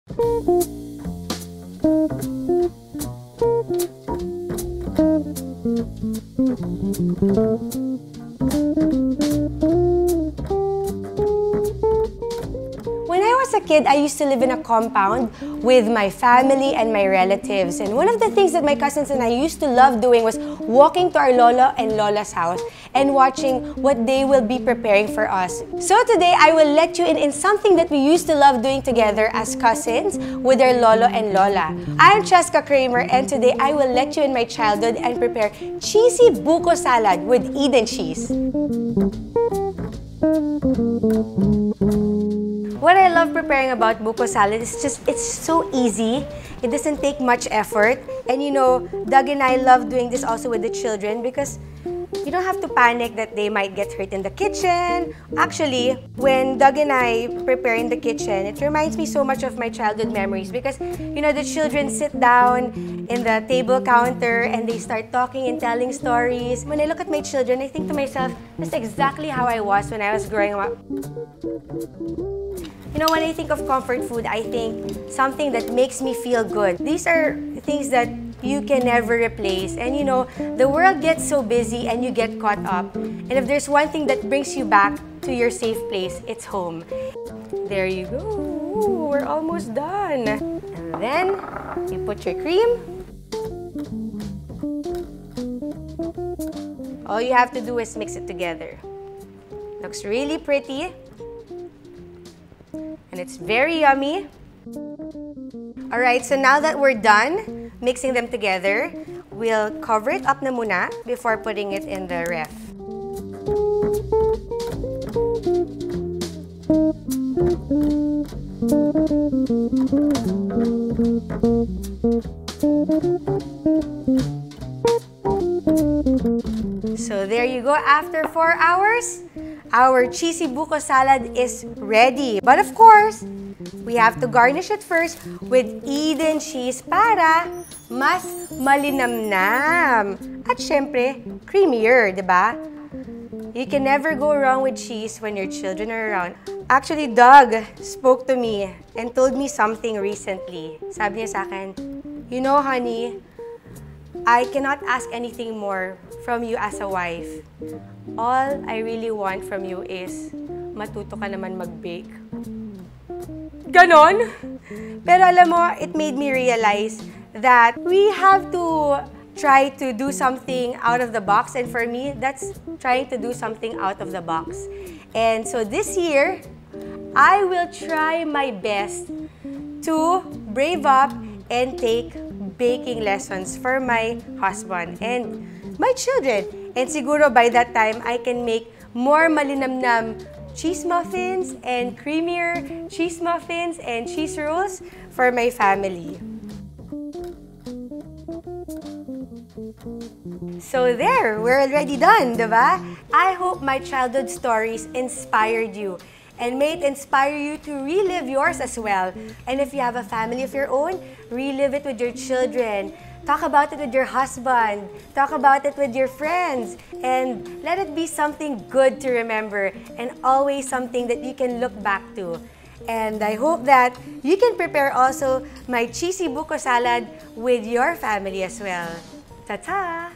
When I was a kid, I used to live in a compound with my family and my relatives. And one of the things that my cousins and I used to love doing was walking to our Lolo and Lola's house and watching what they will be preparing for us. So today, I will let you in something that we used to love doing together as cousins with our Lolo and Lola. I'm Cheska Kramer, and today I will let you in my childhood and prepare cheesy buko salad with Eden cheese. What I love preparing about buko salad is it's so easy. It doesn't take much effort. And you know, Doug and I love doing this also with the children because you don't have to panic that they might get hurt in the kitchen. Actually, when Doug and I prepare in the kitchen, it reminds me so much of my childhood memories because, you know, the children sit down in the table counter and they start talking and telling stories. When I look at my children, I think to myself, that's exactly how I was when I was growing up. You know, when I think of comfort food, I think something that makes me feel good. These are things that you can never replace. And you know, the world gets so busy and you get caught up. And if there's one thing that brings you back to your safe place, it's home. There you go. Ooh, we're almost done. And then you put your cream. All you have to do is mix it together. Looks really pretty. And it's very yummy. Alright, so now that we're done mixing them together, we'll cover it up na muna before putting it in the ref. So there you go, after 4 hours, our cheesy buko salad is ready. But of course, we have to garnish it first with Eden cheese para mas malinamnam. At syempre, creamier, di ba? You can never go wrong with cheese when your children are around. Actually, Doug spoke to me and told me something recently. Sabi niya sa akin, you know, honey, I cannot ask anything more from you as a wife. All I really want from you is matuto ka naman mag-bake. Ganon? Pero alam mo, it made me realize that we have to try to do something out of the box. And for me, that's trying to do something out of the box. And so this year, I will try my best to brave up and take baking lessons for my husband and my children. And siguro by that time, I can make more malinamnam cheese muffins and creamier cheese muffins and cheese rolls for my family. So there, we're already done, diba? I hope my childhood stories inspired you. And may it inspire you to relive yours as well. And if you have a family of your own, relive it with your children. Talk about it with your husband. Talk about it with your friends. And let it be something good to remember and always something that you can look back to. And I hope that you can prepare also my cheesy buko salad with your family as well. Ta-ta!